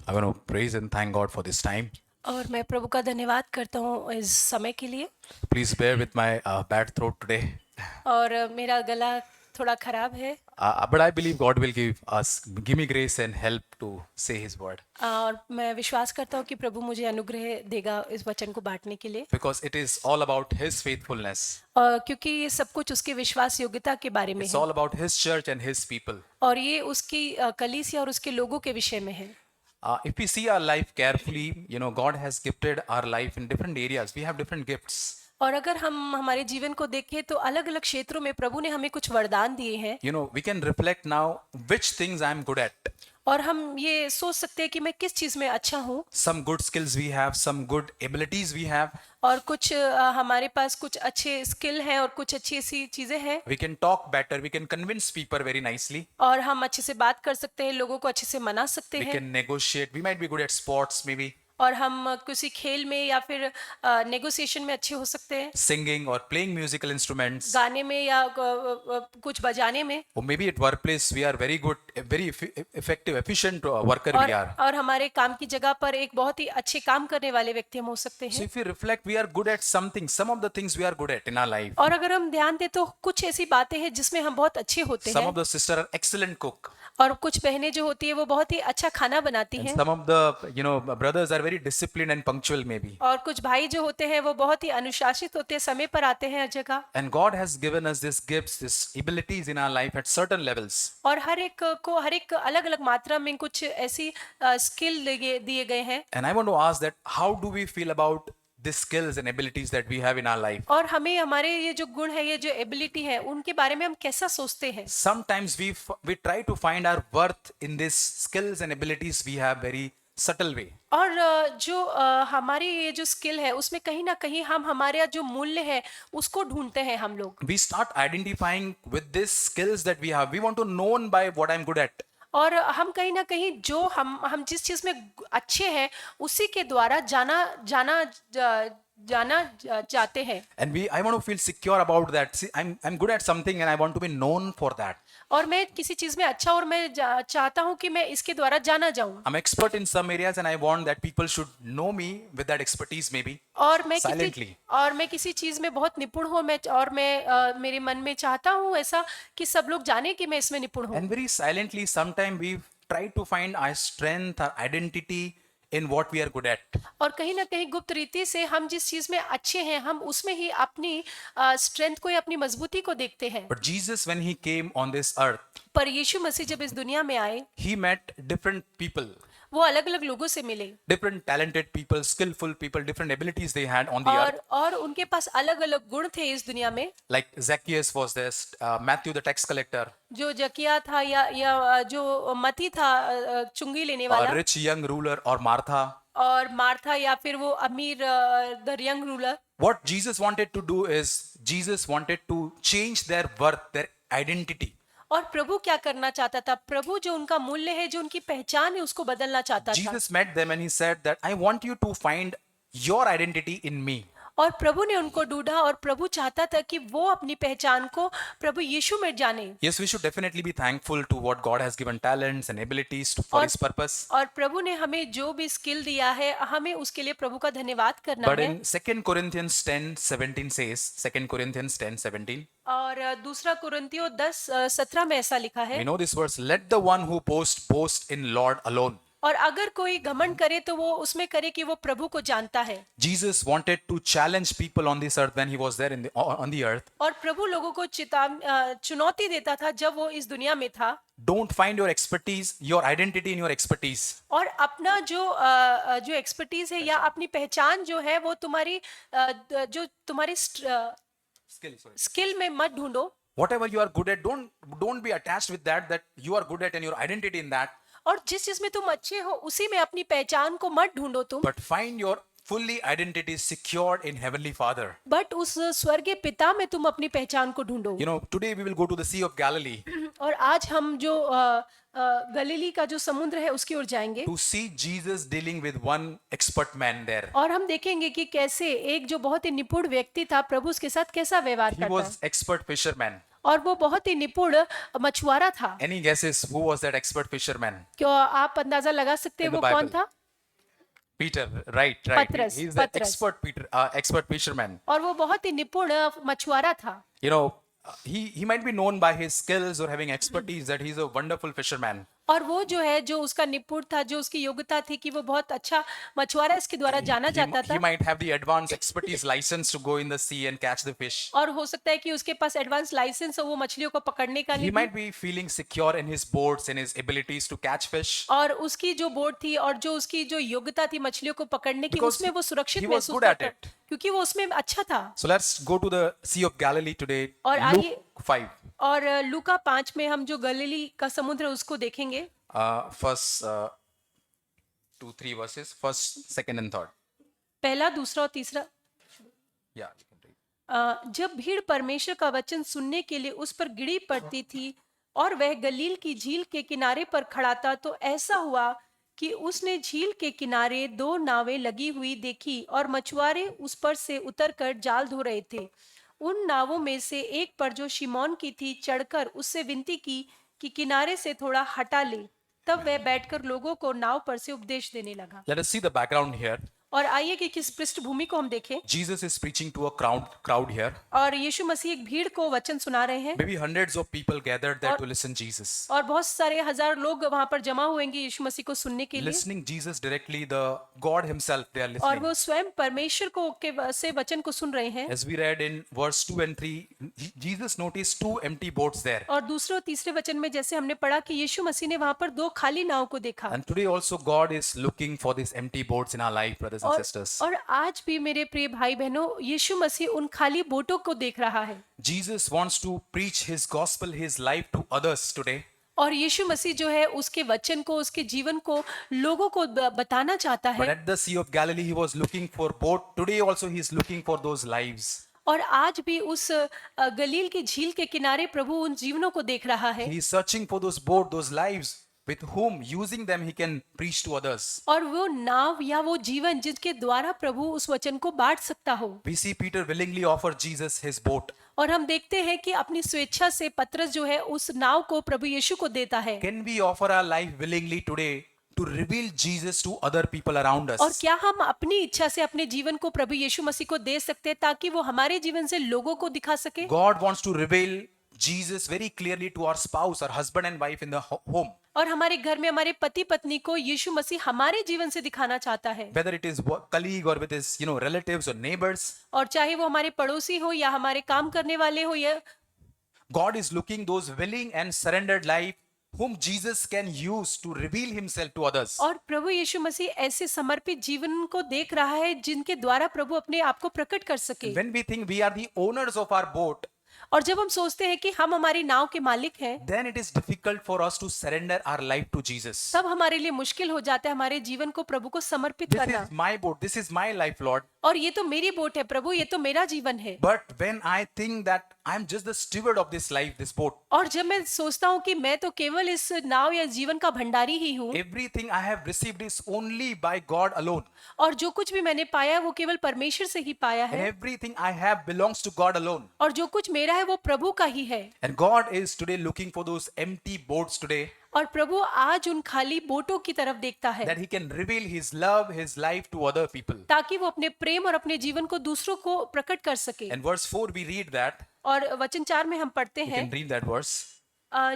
I want to praise and thank God for this time. और मैं प्रभु का धन्यवाद करता हूँ इस समय के लिए। Please bear with my bad throat today. और मेरा गला थोड़ा खराब है। But I believe God will give me grace and help to say His word. और मैं विश्वास करता हूँ कि प्रभु मुझे अनुग्रह देगा इस वचन को बांटने के लिए। Because it is all about His faithfulness. और क्योंकि ये सब कुछ उसकी विश्वास योग्यता के बारे में It's है। all about His church and His people. और ये उसकी कलीसिया और उसके लोगों के विषय में है। If we see our life carefully, God has gifted our life in different areas. We have different gifts. और अगर हम हमारे जीवन को देखें तो अलग अलग क्षेत्रों में प्रभु ने हमें कुछ वरदान दिए हैं। We can reflect now which things I'm good at. और हम ये सोच सकते हैं कि मैं किस चीज में अच्छा हूँ। Some good skills we have, some good abilities we have. और कुछ हमारे पास कुछ अच्छे स्किल हैं और कुछ अच्छी ऐसी चीजें हैं। We can talk better. We can convince people very nicely. और हम अच्छे से बात कर सकते हैं, लोगों को अच्छे से मना सकते We हैं। can negotiate. We might be good at sports, maybe और हम किसी खेल में या फिर नेगोशिएशन में अच्छे हो सकते हैं, singing or playing musical instruments. गाने में या कुछ बजाने में। Or maybe at workplace we are very good, very effective, efficient worker we are. और हमारे काम की जगह पर एक बहुत ही अच्छे काम करने वाले व्यक्ति हम हो सकते So हैं। if we reflect, we are good at something. Some of the things we are good at in our life. और अगर हम ध्यान दें तो कुछ ऐसी बातें हैं जिसमें हम बहुत अच्छे होते Some हैं। of the sisters are excellent cook. और कुछ बहनें जो होती है वो बहुत ही अच्छा खाना बनाती And हैं। some of the brothers are very disciplined and punctual maybe. और कुछ भाई जो होते हैं वो बहुत ही अनुशासित होते हैं, समय पर आते हैं हर जगह। And God has given us these gifts, these abilities in our life at certain levels. और हर एक को हर एक अलग अलग मात्रा में कुछ ऐसी स्किल दिए गए हैं। And I want to ask that how do we feel about the skills and abilities that we have in our life? और हमें हमारे ये जो गुण है, ये जो एबिलिटी है, उनके बारे में हम कैसा सोचते हैं। Sometimes we try to find our worth in these skills and abilities we have very subtle way. और जो हमारी ये जो स्किल है उसमें कहीं ना कहीं हम हमारे जो मूल्य है उसको ढूंढते हैं हम लोग। We start identifying with these skills that we have. We want to known by what I'm good at. और हम कहीं ना कहीं जो हम जिस चीज में अच्छे हैं उसी के द्वारा चाहते हैं। And I want to feel secure about that. See, I'm good at something and I want to be known for that. और मैं किसी चीज में अच्छा और मैं चाहता हूँ कि मैं इसके द्वारा जाना जाऊं। I'm expert in some areas and I want that people should know me with that expertise maybe. और Silently. मैं किसी चीज में बहुत निपुण हूँ, मैं मेरे मन में चाहता हूँ ऐसा कि सब लोग जाने कि मैं इसमें निपुण हूँ। And very silently, sometimes we try to find our strength, our identity in what we are good at. और कहीं ना कहीं गुप्त रीति से हम जिस चीज में अच्छे हैं हम उसमें ही अपनी स्ट्रेंथ को या अपनी मजबूती को देखते हैं। But Jesus, when he came on this earth, पर यीशु मसीह जब इस दुनिया में आए he met different people, वो अलग अलग लोगों से मिले। different talented people, skillful people, different abilities they had on the earth. और उनके पास अलग अलग गुण थे इस दुनिया में। Like Zacchaeus was this, Matthew the tax collector, जो जकिया था या जो मती था चुंगी लेने a वाला, rich young ruler, or Martha. और मार्था या फिर वो अमीर the young ruler. What Jesus wanted to do is, Jesus wanted to change their worth, their identity. और प्रभु क्या करना चाहता था? प्रभु जो उनका मूल्य है, जो उनकी पहचान है, उसको बदलना चाहता था। Jesus met them and he said that I want you to find your identity in me. और प्रभु ने उनको ढूंढा और प्रभु चाहता था कि वो अपनी पहचान को प्रभु यीशु में जाने। Yes, we should definitely be thankful to what God has given talents and abilities for his purpose. और प्रभु ने हमें जो भी स्किल दिया है हमें उसके लिए प्रभु का धन्यवाद करना But है। in 2 Corinthians 10:17 says, 2 Corinthians 10:17, और दूसरा कुरिन्थियों 10:17 में ऐसा लिखा है, we know this verse, let the one who boast in Lord alone. और अगर कोई घमंड करे तो वो उसमें करे कि वो प्रभु को जानता है। Jesus wanted to challenge people on this earth when he was there on the earth. और प्रभु लोगों को चुनौती देता था जब वो इस दुनिया में था। Don't find your expertise, your identity in your expertise. और अपना जो एक्सपर्टीज है या अपनी पहचान जो है वो जो तुम्हारी Skill, sorry. स्किल में मत ढूंढो। Whatever you are good at, don't be attached with that you are good at and your identity in that. और जिस चीज में तुम अच्छे हो उसी में अपनी पहचान को मत ढूंढो तुम। But find your fully identity secured in Heavenly Father. But उस स्वर्गीय पिता में तुम अपनी पहचान को ढूंढो। Today we will go to the Sea of Galilee और आज हम जो गलीली का जो समुद्र है उसकी ओर जाएंगे to see Jesus dealing with one expert man there. और हम देखेंगे कि कैसे एक जो बहुत ही निपुण व्यक्ति था प्रभु उसके साथ कैसा व्यवहार He करता है। was expert fisherman. और वो बहुत ही निपुण मछुआरा था। Any guesses who was that expert fisherman? क्या आप अंदाजा लगा सकते हैं In the वो कौन Bible. था? Peter, right, right. पतरस, He's the पतरस। expert fisherman. और वो बहुत ही निपुण मछुआरा था। You know, he might be known by his skills or having expertise that he's a wonderful fisherman. और वो जो है, जो उसका निपुण था, जो उसकी योग्यता थी कि वो बहुत अच्छा मछुआरा इसके द्वारा जाना जाता He था। might have the advanced expertise license to go in the sea and catch the fish. और हो सकता है कि उसके पास एडवांस लाइसेंस हो वो मछलियों को पकड़ने का He लिए। might be feeling secure in his boats and his abilities to catch fish. और उसकी जो बोट थी और जो उसकी जो योग्यता थी मछलियों को पकड़ने की, Because उसमें वो सुरक्षित he was महसूस good at करता, it. क्योंकि वो उसमें अच्छा था। So let's go to the Sea of Galilee today. और आइए- Luke 5. और लूका 5 में हम जो गलीली का समुद्र है उसको देखेंगे। First 2-3 verses. First, second, and third. पहला, दूसरा और तीसरा। Yeah. You can read. जब भीड़ परमेश्वर का वचन सुनने के लिए उस पर गिरी पड़ती थी और वह गलील की झील के किनारे पर खड़ा था, तो ऐसा हुआ कि उसने झील के किनारे 2 नावें लगी हुई देखी और मछुआरे उस पर से उतरकर जाल धो रहे थे। उन नावों में से एक पर, जो शिमोन की थी, चढ़कर उससे विनती की कि किनारे से थोड़ा हटा ले। तब वह बैठकर लोगों को नाव पर से उपदेश देने लगा। Let us see the background here. और आइए कि किस पृष्ठभूमि को हम देखें। Jesus is preaching to a crowd here. और यीशु मसीह एक भीड़ को वचन सुना रहे हैं Maybe hundreds of people gathered there to listen Jesus. और बहुत सारे हजार लोग वहां पर जमा हुएंगे यीशु मसीह को सुनने के लिए। Listening Jesus directly, the God himself they are और listening. वो स्वयं परमेश्वर को से वचन को सुन रहे हैं। As we read in verse 2 and 3, Jesus noticed 2 empty boats there. और दूसरे और तीसरे वचन में जैसे हमने पढ़ा कि यीशु मसीह ने वहां पर 2 खाली नाव को देखा। And today also God is looking for these empty boats in our life, brothers and sisters. और आज भी मेरे प्रिय भाई बहनों, यीशु मसीह उन खाली बोटों को देख रहा है। Jesus wants to preach his gospel, his life to others today. और यीशु मसीह जो है उसके वचन को, उसके जीवन को लोगों को बताना चाहता But है। at the Sea of Galilee, he was looking for boat. Today also he is looking for those lives. और आज भी उस गलील की झील के किनारे प्रभु उन जीवनों को देख रहा है। He is searching for those boat, those lives with whom using them he can preach to others. और वो नाव या वो जीवन जिसके द्वारा प्रभु उस वचन को बांट सकता हो। We see Peter willingly offer Jesus his boat. और हम देखते हैं कि अपनी स्वेच्छा से पतरस जो है उस नाव को प्रभु यीशु को देता है। Can we offer our life willingly today to reveal Jesus to other people around और us? क्या हम अपनी इच्छा से अपने जीवन को प्रभु यीशु मसीह को दे सकते हैं ताकि वो हमारे जीवन से लोगों को दिखा सके? God wants to reveal Jesus very clearly to our spouse, our husband and wife in the home. और हमारे घर में हमारे पति पत्नी को यीशु मसीह हमारे जीवन से दिखाना चाहता है। Whether it is colleague or with his relatives or neighbors, और चाहे वो हमारे पड़ोसी हो या हमारे काम करने वाले हो, या God is looking those willing and surrendered life whom Jesus can use to reveal himself to others. और प्रभु यीशु मसीह ऐसे समर्पित जीवन को देख रहा है जिनके द्वारा प्रभु अपने आप को प्रकट कर सके। When we think we are the owners of our boat, और जब हम सोचते हैं कि हम हमारी नाव के मालिक हैं, then it is difficult for us to surrender our life to Jesus. तब हमारे लिए मुश्किल हो जाता है हमारे जीवन को प्रभु को समर्पित This करना। is my boat, this is my life, Lord. और ये तो मेरी बोट है प्रभु, ये तो मेरा जीवन है। But when I think that I'm just the steward of this life, this boat, और जब मैं सोचता हूँ कि मैं तो केवल इस नाव या जीवन का भंडारी ही हूँ, everything I have received is only by God alone. और जो कुछ भी मैंने पाया है वो केवल परमेश्वर से ही पाया And है, everything I have belongs to God alone. और जो कुछ मेरा है वो प्रभु का ही है। And God is today looking for those empty boats today और प्रभु आज उन खाली बोटों की तरफ देखता है that He can reveal His love, His life to other people. ताकि वो अपने प्रेम और अपने जीवन को दूसरों को प्रकट कर सके। And verse 4 we read that, और वचन 4 में हम पढ़ते you हैं, can read that verse.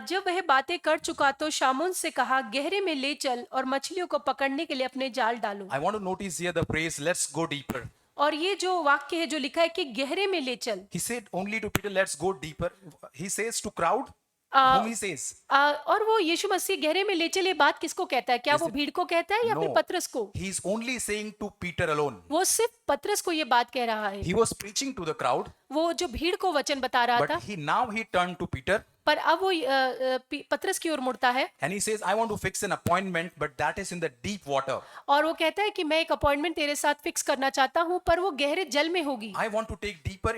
जब वह बातें कर चुका तो शामोन से कहा, गहरे में ले चल और मछलियों को पकड़ने के लिए अपने जाल डालो। I want to notice here the phrase, let's go deeper. और ये जो वाक्य है जो लिखा है कि गहरे में ले चल, He said only to Peter, let's go deeper. He says to crowd, whom he says? और वो यीशु मसीह गहरे में ले चल, ये बात किसको कहता है? क्या वो भीड़ को कहता है या फिर No. पतरस को? He's only saying to Peter alone. वो सिर्फ पतरस को ये बात कह रहा है। He was preaching to the crowd, वो जो भीड़ को वचन बता रहा था, but now he turned to Peter पर अब वो पतरस की ओर मुड़ता है and he says, I want to fix an appointment, but that is in the deep water. और वो कहता है कि मैं एक अपॉइंटमेंट तेरे साथ फिक्स करना चाहता हूँ, पर वो गहरे जल में होगी। I want to take deeper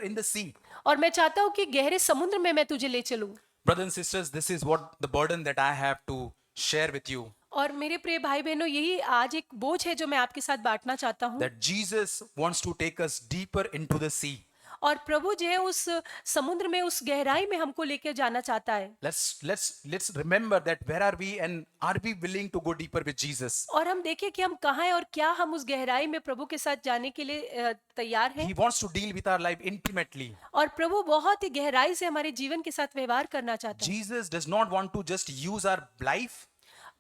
in the sea. और मैं चाहता हूँ कि गहरे समुद्र में मैं तुझे ले चलूं। Brothers and sisters, this is what the burden that I have to share with you. और मेरे प्रिय भाई बहनों, यही आज एक बोझ है जो मैं आपके साथ बांटना चाहता हूँ। That Jesus wants to take us deeper into the sea. और प्रभु जो है उस समुद्र में, उस गहराई में हमको लेकर जाना चाहता है। Let's remember that where are we and are we willing to go deeper with Jesus? और हम देखें कि हम कहाँ हैं और क्या हम उस गहराई में प्रभु के साथ जाने के लिए तैयार हैं। He wants to deal with our life intimately. और प्रभु बहुत ही गहराई से हमारे जीवन के साथ व्यवहार करना चाहता है। Jesus does not want to just use our life,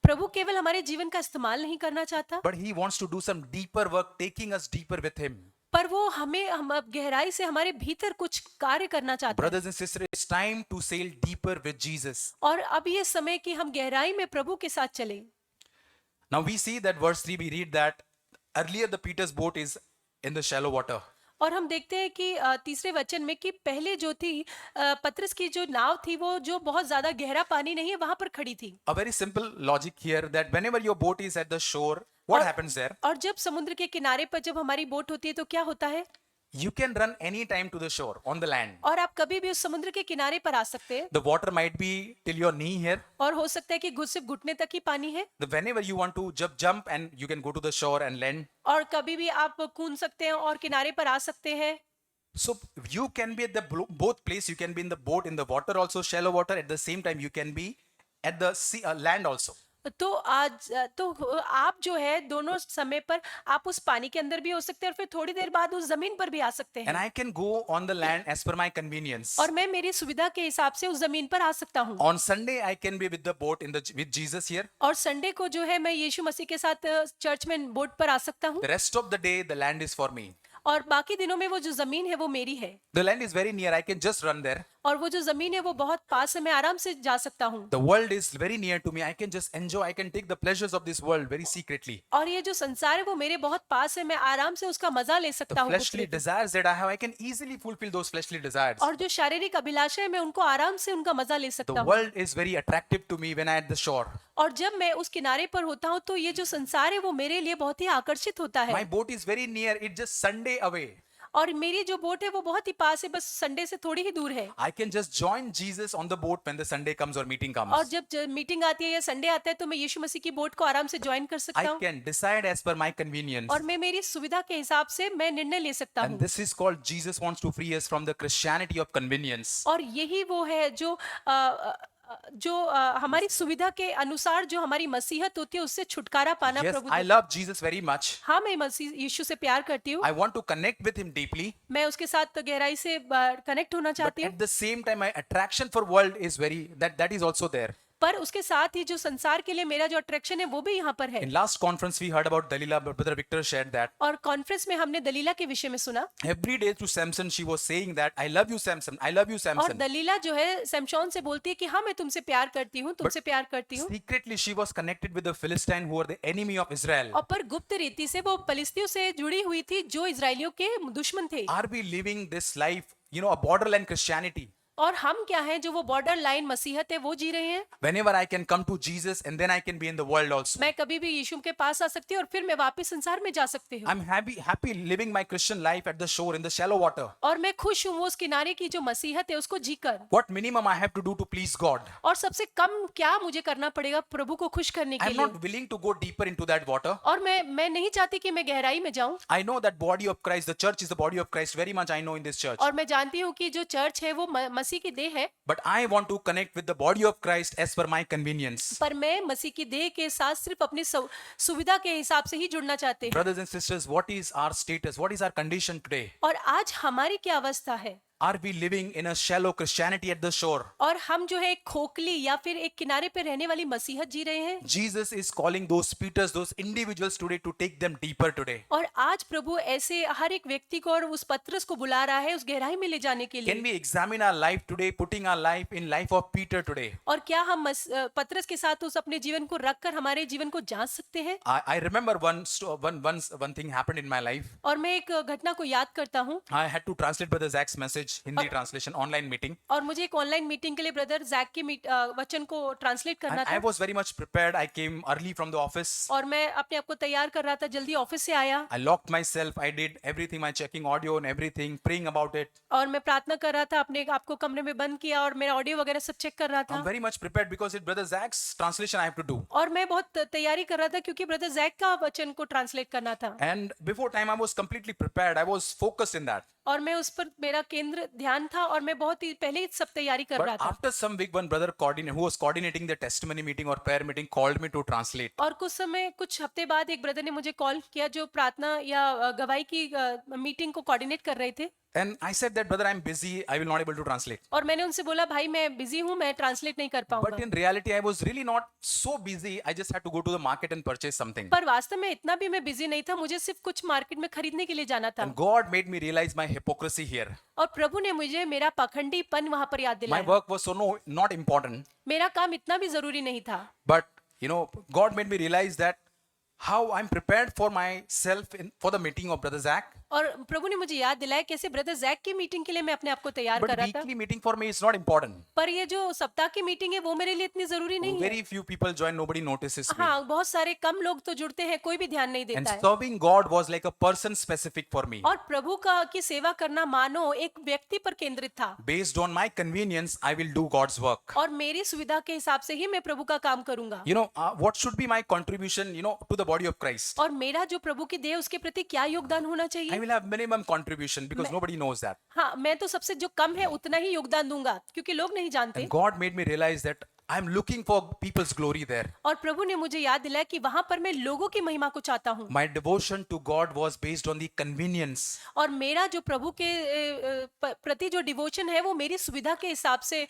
प्रभु केवल हमारे जीवन का इस्तेमाल नहीं करना चाहता, but he wants to do some deeper work, taking us deeper with him. पर वो हम अब गहराई से हमारे भीतर कुछ कार्य करना चाहता है। Brothers and sisters, it's time to sail deeper with Jesus. और अब ये समय कि हम गहराई में प्रभु के साथ चलें। Now we see that verse 3, we read that earlier the Peter's boat is in the shallow water. और हम देखते हैं कि तीसरे वचन में कि पहले जो थी पतरस की जो नाव थी वो जो बहुत ज्यादा गहरा पानी नहीं है वहां पर खड़ी थी। A very simple logic here that whenever your boat is at the shore, what happens there? और जब समुद्र के किनारे पर जब हमारी बोट होती है तो क्या होता है? You can run any time to the shore on the land. और आप कभी भी उस समुद्र के किनारे पर आ सकते हैं। The water might be till your knee here. और हो सकता है कि सिर्फ घुटने तक ही पानी है। Whenever you want to jump and you can go to the shore and land. और कभी भी आप कूद सकते हैं और किनारे पर आ सकते हैं। So you can be at the both place. You can be in the boat in the water also, shallow water. At the same time, you can be at the sea, land also. तो आप जो है दोनों समय पर आप उस पानी के अंदर भी हो सकते हैं और फिर थोड़ी देर बाद उस जमीन पर भी आ सकते And हैं। I can go on the land as per my convenience. और मैं मेरी सुविधा के हिसाब से उस जमीन पर आ सकता हूँ। On Sunday, I can be with the boat with Jesus here. और संडे को जो है मैं यीशु मसीह के साथ चर्च में बोट पर आ सकता हूँ। The rest of the day, the land is for me. और बाकी दिनों में वो जो जमीन है वो मेरी है। The land is very near. I can just run there. और वो जो जमीन है वो बहुत पास है, मैं आराम से जा सकता हूँ। The world is very near to me. I can just enjoy. I can take the pleasures of this world very secretly. और ये जो संसार है वो मेरे बहुत पास है, मैं आराम से उसका मजा ले सकता The हूँ। fleshly desires that I have, I can easily fulfill those fleshly desires. और जो शारीरिक अभिलाषा है मैं उनको आराम से उनका मजा ले The सकता हूँ। world is very attractive to me when I am at the shore. और जब मैं उस किनारे पर होता हूँ तो ये जो संसार है वो मेरे लिए बहुत ही आकर्षित होता My है। boat is very near. It's just Sunday away. और मेरी जो बोट है वो बहुत ही पास है, बस संडे से थोड़ी ही दूर है। I can just join Jesus on the boat when the Sunday comes or meeting और comes. जब मीटिंग आती है या संडे आता है तो मैं यीशु मसीह की बोट को आराम से ज्वाइन कर सकता I हूँ। can decide as per my convenience. और मैं मेरी सुविधा के हिसाब से मैं निर्णय ले सकता And हूँ। this is called Jesus wants to free us from the Christianity of convenience. और यही वो है जो हमारी सुविधा के अनुसार जो हमारी मसीहत होती है उससे छुटकारा पाना Yes, Prabhu I love Jesus very much. हाँ, मैं मसीह यीशु से प्यार करती हूँ। I want to connect with him deeply. मैं उसके साथ गहराई से कनेक्ट होना But चाहती हूँ। at the same time, my attraction for world is that is also there. पर उसके साथ ही जो संसार के लिए मेरा जो अट्रैक्शन है वो भी यहाँ पर है। In last conference, we heard about Dalila, but Brother Victor shared that. और कॉन्फ्रेंस में हमने दलीला के विषय में सुना। Every day to Samson, she was saying that, I love you, Samson. I love you, और Samson. दलीला जो है सैमशोन से बोलती है कि हाँ मैं तुमसे प्यार करती हूँ, तुमसे प्यार करती हूँ। Secretly, she was connected with the Philistine who were the enemy of Israel. और पर गुप्त रीति से वो फलिस्तियों से जुड़ी हुई थी जो इजरायलियों के दुश्मन थे। Are we living this life, a borderline Christianity? और हम क्या हैं जो वो बॉर्डर लाइन मसीहत है वो जी रहे हैं। Whenever I can come to Jesus and then I can be in the world also. मैं कभी भी यीशु के पास आ सकती हूँ और फिर मैं वापस संसार में जा सकती हूँ। I'm happy living my Christian life at the shore in the shallow water. और मैं खुश हूँ वो उस किनारे की जो मसीहत है उसको जीकर। What minimum I have to do to please God? और सबसे कम क्या मुझे करना पड़ेगा प्रभु को खुश करने के I'm लिए। not willing to go deeper into that water. और मैं नहीं चाहती कि मैं गहराई में जाऊं। I know that body of Christ, the church is the body of Christ. Very much I know in this church. और मैं जानती हूँ कि जो चर्च है वो मसीह की देह है। But I want to connect with the body of Christ as per my convenience. पर मैं मसीह की देह के साथ सिर्फ अपनी सुविधा के हिसाब से ही जुड़ना चाहते हैं। Brothers and sisters, what is our status? What is our condition today? और आज हमारी क्या अवस्था है? Are we living in a shallow Christianity at the shore? और हम जो है एक खोखली या फिर एक किनारे पे रहने वाली मसीहत जी रहे हैं। Jesus is calling those Peters, those individuals today to take them deeper today. और आज प्रभु ऐसे हर एक व्यक्ति को और उस पत्रस को बुला रहा है उस गहराई में ले जाने के Can लिए। we examine our life today, putting our life in life of Peter today? और क्या हम पत्रस के साथ उस अपने जीवन को रख कर हमारे जीवन को जांच सकते हैं? I remember one thing happened in my life. और मैं एक घटना को याद करता हूँ। I had to translate Brother Zach's message message, Hindi translation, online meeting. और मुझे एक ऑनलाइन मीटिंग के लिए ब्रदर जैक के वचन को ट्रांसलेट करना And I था was very much prepared. I came early from the office. और मैं अपने आप को तैयार कर रहा था, जल्दी ऑफिस से आया I locked myself. I did everything, my checking audio and everything, praying about it. और मैं प्रार्थना कर रहा था, अपने आप को कमरे में बंद किया और मेरा ऑडियो वगैरह सब चेक कर रहा I'm था very much prepared because it's Brother Zach's translation I have to do. और मैं बहुत तैयारी कर रहा था क्योंकि ब्रदर जैक का वचन को ट्रांसलेट करना था And before time, I was completely prepared. I was focused in that. और मैं उस पर मेरा केंद्र ध्यान था और मैं बहुत ही पहले ही सब तैयारी कर But रहा था after some week, one brother who was coordinating the testimony meeting or prayer meeting called me to translate. और कुछ हफ्ते बाद एक ब्रदर ने मुझे कॉल किया जो प्रार्थना या गवाही की मीटिंग को कोऑर्डिनेट कर रहे थे And I said that, brother, I'm busy. I will not able to translate. और मैंने उनसे बोला भाई मैं बिजी हूँ, मैं ट्रांसलेट नहीं कर But पाऊंगा in reality, I was really not so busy. I just had to go to the market and purchase something. पर वास्तव में इतना भी मैं बिजी नहीं था, मुझे सिर्फ कुछ मार्केट में खरीदने के लिए जाना था And God made me realize my hypocrisy here. और प्रभु ने मुझे मेरा पाखंडीपन वहां पर याद My दिलाया। work was so not important. मेरा काम इतना भी जरूरी नहीं था But, God made me realize that how I'm prepared for myself for the meeting of Brother Zach. और प्रभु ने मुझे याद दिलाया कैसे ब्रदर जैक की मीटिंग के लिए मैं अपने आप को तैयार But कर रहा था weekly meeting for me is not important. पर ये जो सप्ताह की मीटिंग है वो मेरे लिए इतनी जरूरी नहीं है। Very few people join. Nobody notices me. हाँ, बहुत सारे कम लोग तो जुड़ते हैं, कोई भी ध्यान नहीं And देता है। serving God was like a person specific for me. और प्रभु का की सेवा करना मानो एक व्यक्ति पर केंद्रित था Based on my convenience, I will do God's work. और मेरी सुविधा के हिसाब से ही मैं प्रभु का काम करूंगा। What should be my contribution, to the body of Christ? और मेरा जो प्रभु की देह उसके प्रति क्या योगदान होना I चाहिए? will have minimum contribution because nobody knows that. हाँ, मैं तो सबसे जो कम है उतना ही योगदान दूंगा क्योंकि लोग नहीं जानते। And God made me realize that I'm looking for people's glory there. और प्रभु ने मुझे याद दिलाया कि वहां पर मैं लोगों की महिमा को चाहता हूँ My devotion to God was based on the convenience. और मेरा जो प्रभु के प्रति जो डिवोशन है वो मेरी सुविधा के हिसाब से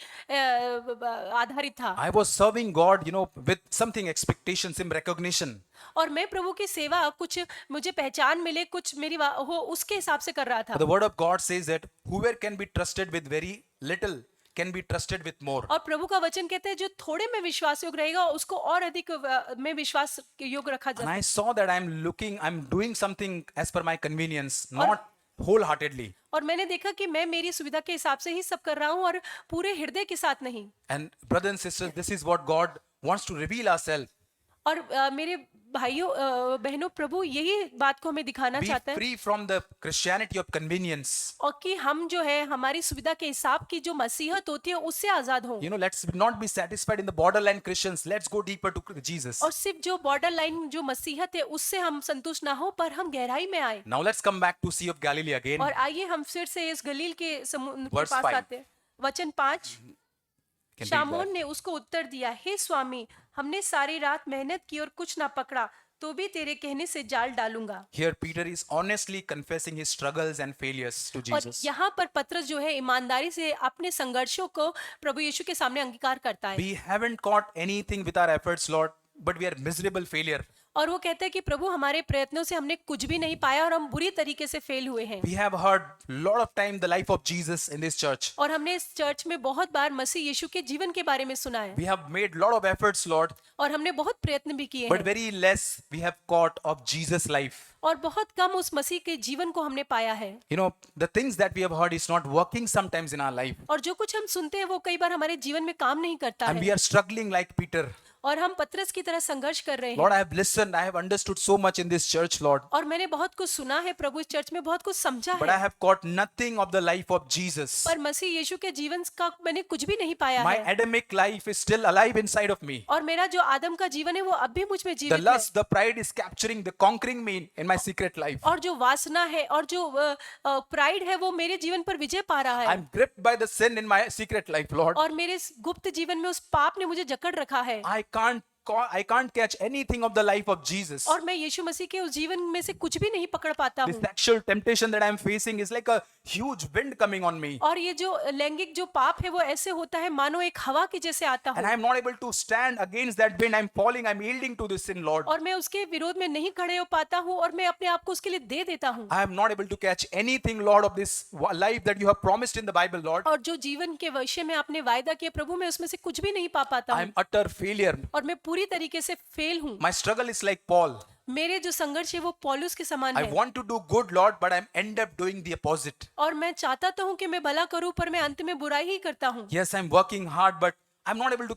आधारित था I was serving God, with something expectation, some recognition. और मैं प्रभु की सेवा कुछ मुझे पहचान मिले, कुछ मेरी हो उसके हिसाब से कर रहा था। But the word of God says that whoever can be trusted with very little can be trusted with more. और प्रभु का वचन कहते हैं जो थोड़े में विश्वास योग्य रहेगा उसको और अधिक में विश्वास योग्य रखा And जाए। I saw that I'm doing something as per my convenience, not wholeheartedly. और मैंने देखा कि मैं मेरी सुविधा के हिसाब से ही सब कर रहा हूँ और पूरे हृदय के साथ नहीं। And brothers and sisters, this is what God wants to reveal ourselves. और मेरे भाइयों बहनों, प्रभु यही बात को हमें दिखाना Be चाहता है free from the Christianity of convenience. और कि हम जो है हमारी सुविधा के हिसाब की जो मसीहत होती है उससे आजाद हों Let's not be satisfied in the borderline Christians. Let's go deeper to Jesus. और सिर्फ जो बॉर्डर लाइन जो मसीहत है उससे हम संतुष्ट ना हो पर हम गहराई में आए। Now let's come back to Sea of Galilee again. और आइए हम फिर से इस गलील के समुद्र के Verse पास 5. आते हैं। वचन 5। Can read शामोन that. ने उसको उत्तर दिया, हे स्वामी, हमने सारी रात मेहनत की और कुछ ना पकड़ा, तो भी तेरे कहने से जाल डालूंगा। Here Peter is honestly confessing his struggles and failures to और Jesus. यहाँ पर पतरस जो है ईमानदारी से अपने संघर्षों को प्रभु यीशु के सामने अंगीकार करता है। We haven't caught anything with our efforts, Lord, but we are miserable failure. और वो कहता है कि प्रभु हमारे प्रयत्नों से हमने कुछ भी नहीं पाया और हम बुरी तरीके से फेल हुए हैं। We have heard lot of time the life of Jesus in this church. और हमने इस चर्च में बहुत बार मसीह यीशु के जीवन के बारे में सुना है We have made lot of efforts, Lord, और हमने बहुत प्रयत्न भी किए but हैं very less we have caught of Jesus' life. और बहुत कम उस मसीह के जीवन को हमने पाया है। The things that we have heard is not working sometimes in our life. और जो कुछ हम सुनते हैं वो कई बार हमारे जीवन में काम नहीं करता And we है are struggling like Peter. और हम पतरस की तरह संघर्ष कर रहे हैं। Lord, I have listened, I have understood so much in this church, Lord, और मैंने बहुत कुछ सुना है प्रभु, इस चर्च में बहुत कुछ समझा but I है have caught nothing of the life of Jesus. पर मसीह यीशु के जीवन का मैंने कुछ भी नहीं पाया My है। Adamic life is still alive inside of me. और मेरा जो आदम का जीवन है वो अब भी मुझ में The जीवित है lust, the pride is capturing, the conquering me in my secret life. और जो वासना है और जो प्राइड है वो मेरे जीवन पर विजय पा रहा है I'm gripped by the sin in my secret life, Lord. और मेरे इस गुप्त जीवन में उस पाप ने मुझे जकड़ रखा है I can't catch anything of the life of Jesus. और मैं यीशु मसीह के उस जीवन में से कुछ भी नहीं पकड़ पाता This हूँ। sexual temptation that I'm facing is like a huge wind coming on me. और ये जो लैंगिक जो पाप है वो ऐसे होता है मानो एक हवा की जैसे आता And हो I'm not able to stand against that wind. I'm falling, I'm yielding to this sin, Lord. और मैं उसके विरोध में नहीं खड़े हो पाता हूँ और मैं अपने आप को उसके लिए दे देता हूँ। I am not able to catch anything, Lord, of this life that you have promised in the Bible, Lord. और जो जीवन के विषय में आपने वायदा किया प्रभु, मैं उसमें से कुछ भी नहीं पा पाता I'm हूँ utter failure. और मैं पूरी तरीके से फेल हूँ। My struggle is like Paul. मेरे जो संघर्ष है वो पौलुस के समान I है want to do good, Lord, but I'm end up doing the opposite. और मैं चाहता तो हूँ कि मैं भला करूं पर मैं अंत में बुराई ही करता हूँ Yes, I'm working hard, but I'm not able to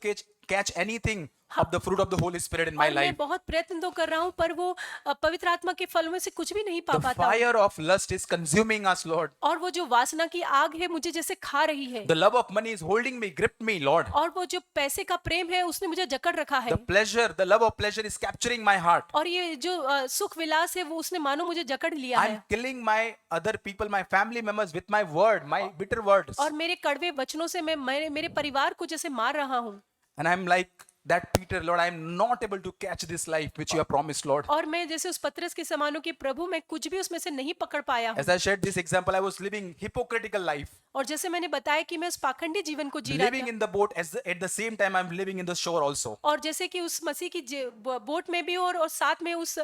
catch anything of the fruit of the Holy Spirit in my और मैं life. बहुत प्रयत्न तो कर रहा हूँ पर वो पवित्र आत्मा के फल में से कुछ भी नहीं पा The पाता हूँ। fire of lust is consuming us, Lord. और वो जो वासना की आग है मुझे जैसे खा रही है The love of money is holding me, gripped me, Lord. और वो जो पैसे का प्रेम है उसने मुझे जकड़ रखा है The love of pleasure is capturing my heart. और ये जो सुख विलास है वो उसने मानो मुझे जकड़ लिया I'm है killing my other people, my family members with my word, my bitter words. और मेरे कड़वे वचनों से मैं मेरे परिवार को जैसे मार रहा हूँ And I'm like that Peter, Lord, I'm not able to catch this life which you have promised, Lord. और मैं जैसे उस पतरस के समान हूं कि प्रभु मैं कुछ भी उसमें से नहीं पकड़ पाया हूँ As I shared this example, I was living hypocritical life. और जैसे मैंने बताया कि मैं उस पाखंडी जीवन को जी रहा Living था in the boat at the same time I'm living in the shore also. और जैसे कि उस मसीह की बोट में भी हूं और साथ में उस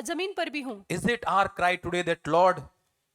जमीन पर भी हूँ Is it our cry today that, Lord,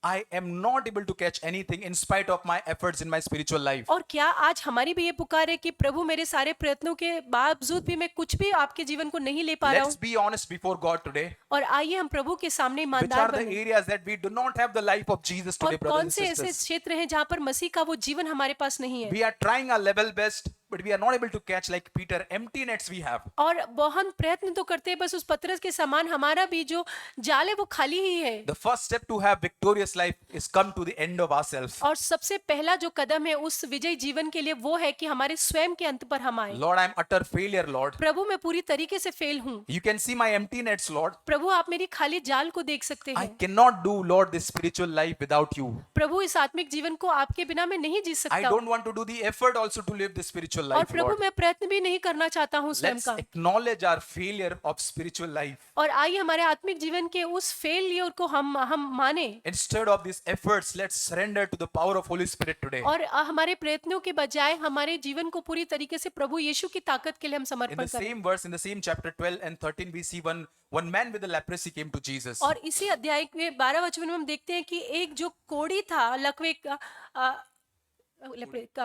I am not able to catch anything in spite of my efforts in my spiritual life? और क्या आज हमारी भी ये पुकार है कि प्रभु मेरे सारे प्रयत्नों के बावजूद भी मैं कुछ भी आपके जीवन को नहीं ले पा रहा Let's हूँ be honest before God today. और आइए हम प्रभु के सामने Which ईमानदार are the बने areas that we do not have the life of Jesus और today, कौन brothers से and ऐसे sisters? क्षेत्र हैं जहाँ पर मसीह का वो जीवन हमारे पास नहीं है We are trying our level best, but we are not able to catch like Peter, empty nets we have. और बहुत प्रयत्न तो करते हैं बस उस पतरस के समान हमारा भी जो जाल है वो खाली ही है The first step to have victorious life is come to the end of ourselves. और सबसे पहला जो कदम है उस विजयी जीवन के लिए वो है कि हमारे स्वयं के अंत पर हम आए Lord, I'm utter failure, Lord. प्रभु मैं पूरी तरीके से फेल हूँ You can see my empty nets, Lord. प्रभु आप मेरी खाली जाल को देख सकते I हैं cannot do, Lord, this spiritual life without you. प्रभु इस आत्मिक जीवन को आपके बिना मैं नहीं जी I सकता don't want to do the effort also to live this spiritual और life, प्रभु Lord. मैं प्रयत्न भी नहीं करना चाहता हूँ स्वयं Let's का acknowledge our failure of spiritual life. और आइए हमारे आत्मिक जीवन के उस फेलियर को हम माने Instead of these efforts, let's surrender to the power of Holy Spirit today. और हमारे प्रयत्नों के बजाय हमारे जीवन को पूरी तरीके से प्रभु यीशु की ताकत के लिए हम In समर्पण the करें same verse, in the same chapter 12 and 13, we see one man with a leprosy came to Jesus. और इसी अध्याय के 12 वचन में हम देखते हैं कि एक जो कोढ़ी था लकवे का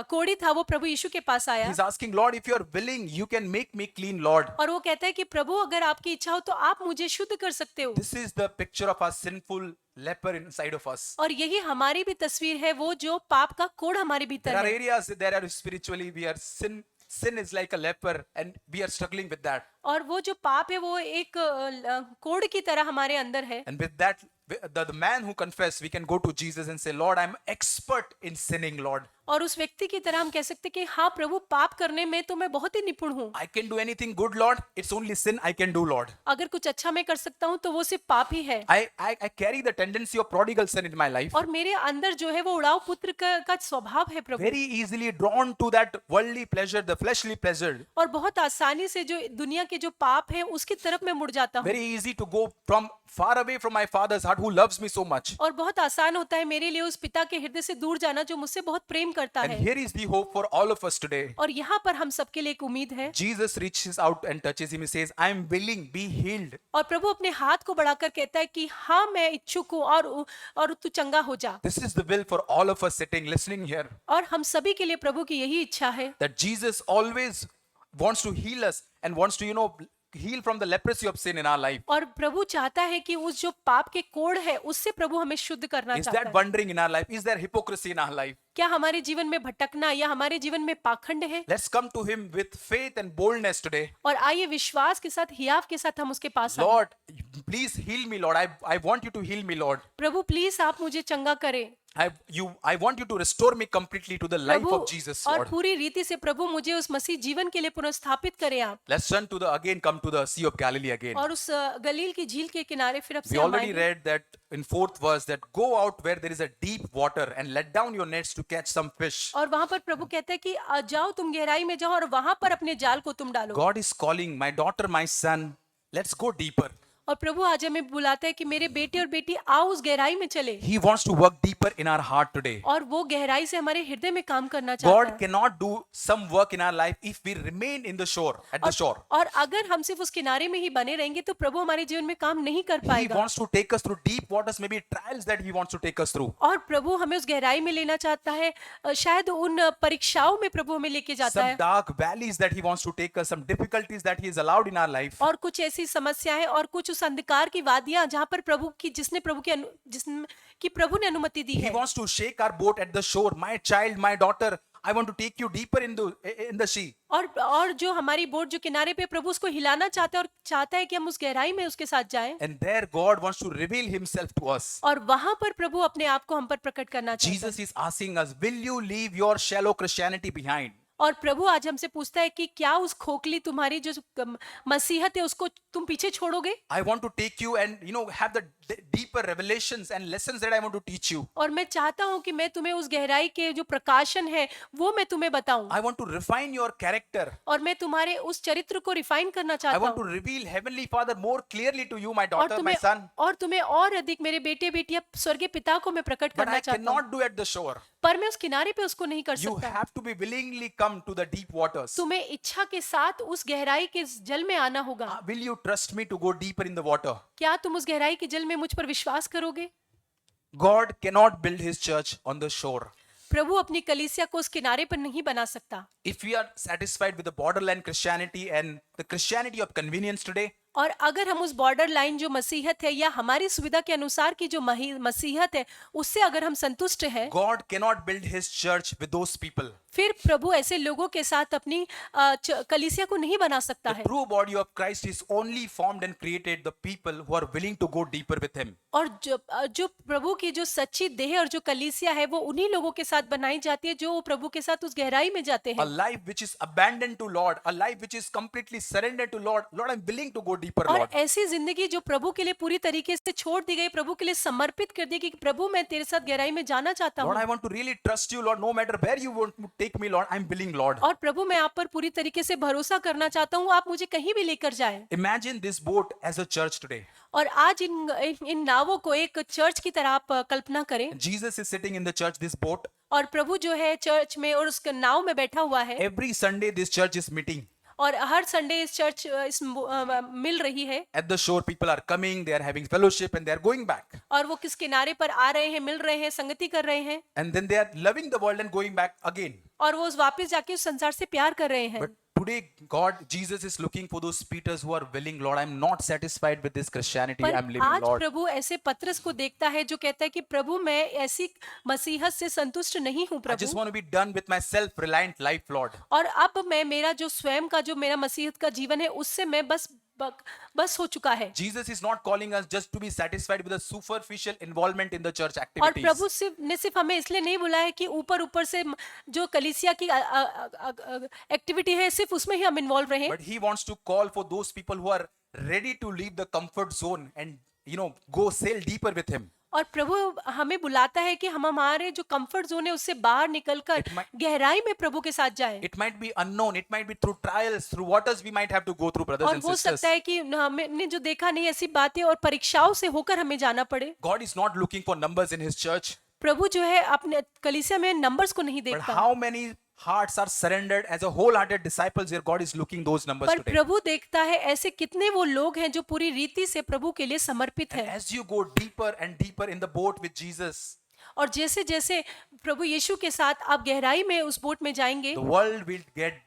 कोढ़ी था वो प्रभु यीशु के पास आया He's asking, Lord, if you are willing, you can make me clean, Lord. और वो कहता है कि प्रभु अगर आपकी इच्छा हो तो आप मुझे शुद्ध कर सकते हो This is the picture of our sinful leper inside of us. और यही हमारी भी तस्वीर है वो जो पाप का कोढ़ हमारे There भीतर are है areas that are spiritually, we are sin is like a leper and we are struggling with that. और वो जो पाप है वो एक कोढ़ की तरह हमारे अंदर है And with that, the man who confess, we can go to Jesus and say, Lord, I'm expert in sinning, Lord. और उस व्यक्ति की तरह हम कह सकते हैं कि हाँ प्रभु पाप करने में तो मैं बहुत ही निपुण हूँ I can do anything good, Lord. It's only sin I can do, Lord. अगर कुछ अच्छा मैं कर सकता हूँ तो वो सिर्फ पाप ही है I carry the tendency of prodigal son in my life. और मेरे अंदर जो है वो उड़ाव पुत्र का स्वभाव है प्रभु Very easily drawn to that worldly pleasure, the fleshly pleasure. और बहुत आसानी से जो दुनिया के जो पाप है उसकी तरफ मैं मुड़ जाता हूँ Very easy to go from far away from my father's heart who loves me so much. और बहुत आसान होता है मेरे लिए उस पिता के हृदय से दूर जाना जो मुझसे बहुत प्रेम करता And है here is the hope for all of us today. और यहाँ पर हम सबके लिए एक उम्मीद है Jesus reaches out and touches him. He says, I am willing, be healed. और प्रभु अपने हाथ को बढ़ाकर कहता है कि हाँ मैं इच्छुक हूँ और तू चंगा हो जा This is the will for all of us sitting, listening here. और हम सभी के लिए प्रभु की यही इच्छा है That Jesus always wants to heal us and wants to, heal from the leprosy of sin in our life. और प्रभु चाहता है कि उस जो पाप के कोढ़ है उससे प्रभु हमें शुद्ध करना Is चाहता that है wandering in our life? Is there hypocrisy in our life? क्या हमारे जीवन में भटकना या हमारे जीवन में पाखंड है Let's come to him with faith and boldness today. और आइए विश्वास के साथ हियाव के साथ हम उसके पास आए Lord, please heal me, Lord. I want you to heal me, Lord. Prabhu please आप मुझे चंगा करें I want you to restore me completely to the life Prabhu of Jesus, और Lord. पूरी रीति से प्रभु मुझे उस मसीह जीवन के लिए पुनर्स्थापित करें आप Let's turn to come to the Sea of Galilee again. और उस गलील की झील के किनारे फिर अब We से हम already आएंगे। read that in 4th verse that go out where there is a deep water and let down your nets to catch some fish. और वहां पर प्रभु कहता है कि जाओ तुम गहराई में जाओ और वहां पर अपने जाल को तुम डालो God is calling my daughter, my son. Let's go deeper. और प्रभु आज हमें बुलाता है कि मेरे बेटे और बेटी आओ उस गहराई में चले He wants to work deeper in our heart today. और वो गहराई से हमारे हृदय में काम करना चाहता God है cannot do some work in our life if we remain in the shore, at the shore. और अगर हम सिर्फ उस किनारे में ही बने रहेंगे तो प्रभु हमारे जीवन में काम नहीं कर He पाएगा wants to take us through deep waters, maybe trials that He wants to take us through. और प्रभु हमें उस गहराई में लेना चाहता है शायद उन परीक्षाओं में प्रभु हमें लेके जाता Some है dark valleys that He wants to take us, some difficulties that He has allowed in our life. और कुछ ऐसी समस्याएं और कुछ उस अंधकार की वादियां जहां पर प्रभु की जिसने प्रभु की जिसने की प्रभु ने अनुमति दी He है। wants to shake our boat at the shore. My child, my daughter, I want to take you deeper in the sea. और जो हमारी बोट जो किनारे पे प्रभु उसको हिलाना चाहता है और चाहता है कि हम उस गहराई में उसके साथ जाएं। And there God wants to reveal himself to us. और वहां पर प्रभु अपने आप को हम पर प्रकट करना चाहता है। Jesus is asking us, will you leave your shallow Christianity behind? और प्रभु आज हमसे पूछता है कि क्या उस खोखली तुम्हारी जो मसीहत है उसको तुम पीछे छोड़ोगे। I want to take you and have the deeper revelations and lessons that I want to teach you. और मैं चाहता हूं कि मैं तुम्हें उस गहराई के जो प्रकाशन है वो मैं तुम्हें बताऊं। I want to refine your character. और मैं तुम्हारे उस चरित्र को रिफाइन करना I चाहता want to हूं। reveal Heavenly Father more clearly to you, my और daughter, my son. तुम्हें और अधिक मेरे बेटे बेटियां स्वर्गीय पिता को मैं प्रकट But करना I चाहता हूं। cannot do at the shore. पर मैं उस किनारे पे उसको नहीं कर You सकता। have to be willingly come to the deep waters. तुम्हें इच्छा के साथ उस गहराई के जल में आना होगा। Will you trust me to go deeper in the water? क्या तुम उस गहराई के जल में मुझ पर विश्वास करोगे? God cannot build his church on the shore. प्रभु अपनी कलीसिया को उस किनारे पर नहीं बना सकता। If we are satisfied with the borderline Christianity and the Christianity of convenience today, और अगर हम उस बॉर्डर लाइन जो मसीहत है या हमारी सुविधा के अनुसार की जो मसीहत है उससे अगर हम संतुष्ट हैं, God cannot build his church with those people. फिर प्रभु ऐसे लोगों के साथ अपनी कलीसिया को नहीं बना सकता The है। true body of Christ is only formed and created the people who are willing to go deeper with him. और जो प्रभु की जो सच्ची देह और जो कलीसिया है वो उन्हीं लोगों के साथ बनाई जाती है जो वो प्रभु के साथ उस गहराई में जाते A हैं। life which is abandoned to Lord, a life which is completely surrendered to Lord. Lord, I'm willing to go deeper, और Lord. ऐसी जिंदगी जो प्रभु के लिए पूरी तरीके से छोड़ दी गई, प्रभु के लिए समर्पित कर दी कि प्रभु मैं तेरे साथ गहराई में जाना चाहता Lord, I हूँ। want to really trust you, Lord. No matter where you want to take me, Lord, I'm willing, Lord. और प्रभु मैं आप पर पूरी तरीके से भरोसा करना चाहता हूँ, आप मुझे कहीं भी लेकर जाएं। Imagine this boat as a church today. और आज इन नावों को एक चर्च की तरह आप कल्पना करें। Jesus is sitting in the church, this boat. और प्रभु जो है चर्च में और उस नाव में बैठा हुआ है। Every Sunday, this church is meeting. और हर संडे इस चर्च मिल रही है। At the shore, people are coming, they are having fellowship, and they are going back. और वो किस किनारे पर आ रहे हैं, मिल रहे हैं, संगति कर रहे हैं। And then they are loving the world and going back again. और वो वापस जाके उस संसार से प्यार कर रहे हैं। But today, Jesus is looking for those Peters who are willing, Lord, I'm not satisfied with this Christianity पर I'm living, आज Lord. प्रभु ऐसे पतरस को देखता है जो कहता है कि प्रभु मैं ऐसी मसीहत से संतुष्ट नहीं हूँ I just Prabhu. want to be done with my self-reliant life, Lord. और अब मैं मेरा जो स्वयं का जो मेरा मसीहत का जीवन है उससे मैं बस हो चुका है। Jesus is not calling us just to be satisfied with a superficial involvement in the church और activities. प्रभु सिर्फ हमें इसलिए नहीं बुलाया कि ऊपर ऊपर से जो कलीसिया की एक्टिविटी है सिर्फ उसमें ही हम इन्वॉल्व रहें। But he wants to call for those people who are ready to leave the comfort zone and go sail deeper with him. और प्रभु हमें बुलाता है कि हम हमारे जो कंफर्ट जोन है उससे बाहर निकलकर गहराई में प्रभु के साथ जाएं। It might be unknown, it might be through trials, through waters we might have to go through, brothers और and हो sisters. सकता है कि हमने जो देखा नहीं ऐसी बातें और परीक्षाओं से होकर हमें जाना पड़े। God is not looking for numbers in his church, प्रभु जो है अपने कलीसिया में नंबर्स को नहीं but देखता, how many hearts are surrendered as a wholehearted disciples here. God is looking those numbers पर today. प्रभु देखता है ऐसे कितने वो लोग हैं जो पूरी रीति से प्रभु के लिए समर्पित And है। as you go deeper and deeper in the boat with Jesus, और जैसे जैसे प्रभु यीशु के साथ आप गहराई में उस बोट में जाएंगे the world will get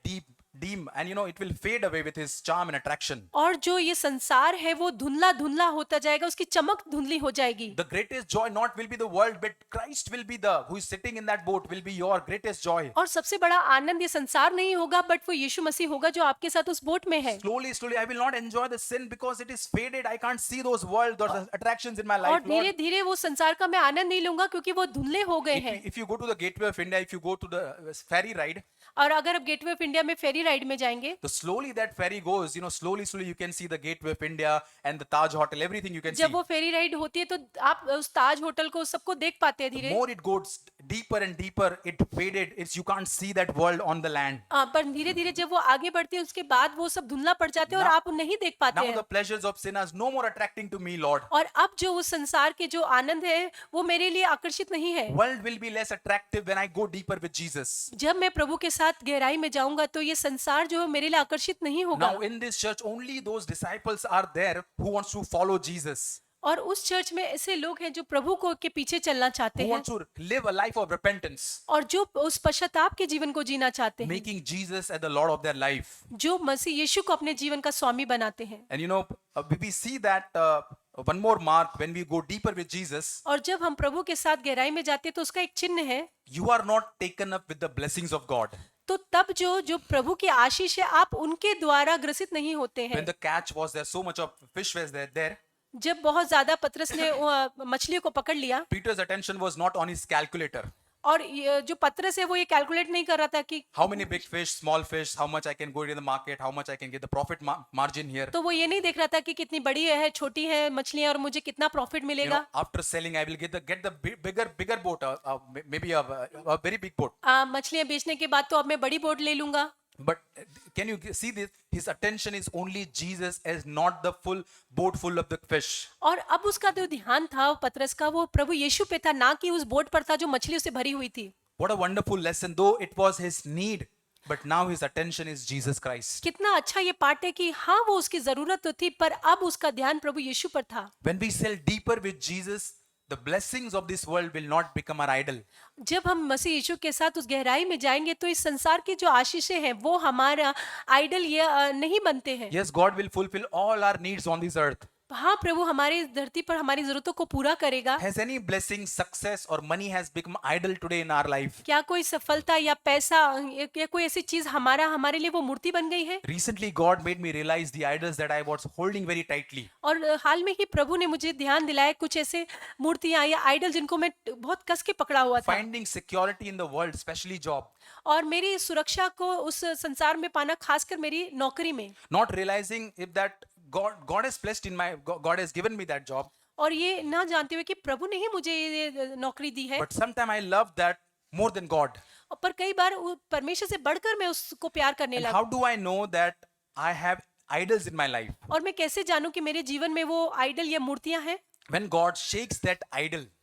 dim and it will fade away with his charm and attraction. और जो ये संसार है वो धुंधला धुंधला होता जाएगा, उसकी चमक धुंधली हो जाएगी। The greatest joy not will be the world, but Christ will be the who is sitting in that boat will be your greatest joy. और सबसे बड़ा आनंद ये संसार नहीं होगा बट वो यीशु मसीह होगा जो आपके साथ उस बोट में है। Slowly, I will not enjoy the sin because it is faded. I can't see those world or the attractions in my और life. धीरे Lord, धीरे वो संसार का मैं आनंद नहीं लूंगा क्योंकि वो धुंधले हो गए हैं। if you go to the Gateway of India, if you go to the ferry ride, और अगर आप गेटवे ऑफ इंडिया में फेरी राइड में जाएंगे so slowly that ferry goes, slowly you can see the Gateway of India and the Taj Hotel, everything you can see. जब वो फेरी ride होती है तो आप उस ताज होटल को सबको देख पाते हैं The धीरे। more it goes deeper and deeper, it faded. You can't see that world on the land. पर धीरे धीरे जब वो आगे बढ़ते हैं उसके बाद वो सब धुंधला पड़ जाते हैं और Now- आप नहीं देख पाते Now हैं। the pleasures of sin are no more attracting to me, Lord. और अब जो उस संसार के जो आनंद है वो मेरे लिए आकर्षित नहीं है। World will be less attractive when I go deeper with Jesus. जब मैं प्रभु के साथ गहराई में जाऊंगा तो ये संसार जो है मेरे लिए आकर्षित नहीं होगा। Now in this church, only those disciples are there who wants to follow Jesus. और उस चर्च में ऐसे लोग हैं जो प्रभु को के पीछे चलना चाहते who हैं wants to live a life of repentance, और जो उस पश्चाताप के जीवन को जीना चाहते हैं, making Jesus as the Lord of their life. जो मसीह यीशु को अपने जीवन का स्वामी बनाते हैं। And we see that one more mark when we go deeper with Jesus. और जब हम प्रभु के साथ गहराई में जाते हैं तो उसका एक चिन्ह है, You are not taken up with the blessings of God. तो तब जो जो प्रभु की आशीष है आप उनके द्वारा ग्रसित नहीं होते हैं। When the catch was there, so much of fish was there. जब बहुत ज्यादा पतरस ने मछलियों को पकड़ लिया Peter's attention was not on his calculator. और जो पतरस है वो ये कैलकुलेट नहीं कर रहा था कि How many big fish, small fish, how much I can go into the market, how much I can get the profit margin here. तो वो ये नहीं देख रहा था कि कितनी बड़ी है छोटी है मछलियां और मुझे कितना प्रॉफिट मिलेगा। After selling, I will get the bigger boat, maybe a very big boat. मछलियां बेचने के बाद तो अब मैं बड़ी बोट ले लूंगा। But can you see this? His attention is only Jesus, as not the full boat full of the fish. और अब उसका जो ध्यान था पतरस का वो प्रभु यीशु पे था, ना कि उस बोट पर था जो मछलियों से भरी हुई थी। What a wonderful lesson, though it was his need, but now his attention is Jesus Christ. कितना अच्छा ये पाठ है कि हाँ वो उसकी जरूरत तो थी पर अब उसका ध्यान प्रभु यीशु पर था। When we sail deeper with Jesus, the blessings of this world will not become our idol. जब हम मसीह यीशु के साथ उस गहराई में जाएंगे तो इस संसार की जो आशीषें हैं वो हमारा आइडल ये नहीं बनते हैं। Yes, God will fulfill all our needs on this earth. हाँ प्रभु हमारी धरती पर हमारी जरूरतों को पूरा करेगा। Has any blessing, success or money has become idol today in our life? क्या कोई सफलता या पैसा या कोई ऐसी चीज हमारे लिए वो मूर्ति बन गई है? Recently, God made me realize the idols that I was holding very tightly. और हाल में ही प्रभु ने मुझे ध्यान दिलाया कुछ ऐसे मूर्तियां या आइडल जिनको मैं बहुत कस के पकड़ा हुआ था। Finding security in the world, especially job. और मेरी सुरक्षा को उस संसार में पाना, खासकर मेरी नौकरी में। Not realizing if that God has blessed in my, God has given me that job. और ये ना जानते हुए कि प्रभु ने ही मुझे ये नौकरी दी है। But sometimes I love that more than God. पर कई बार परमेश्वर से बढ़कर मैं उसको प्यार करने And लगा। how do I know that I have idols in my life? और मैं कैसे जानूं कि मेरे जीवन में वो आइडल या मूर्तियां हैं? When God shakes that idol,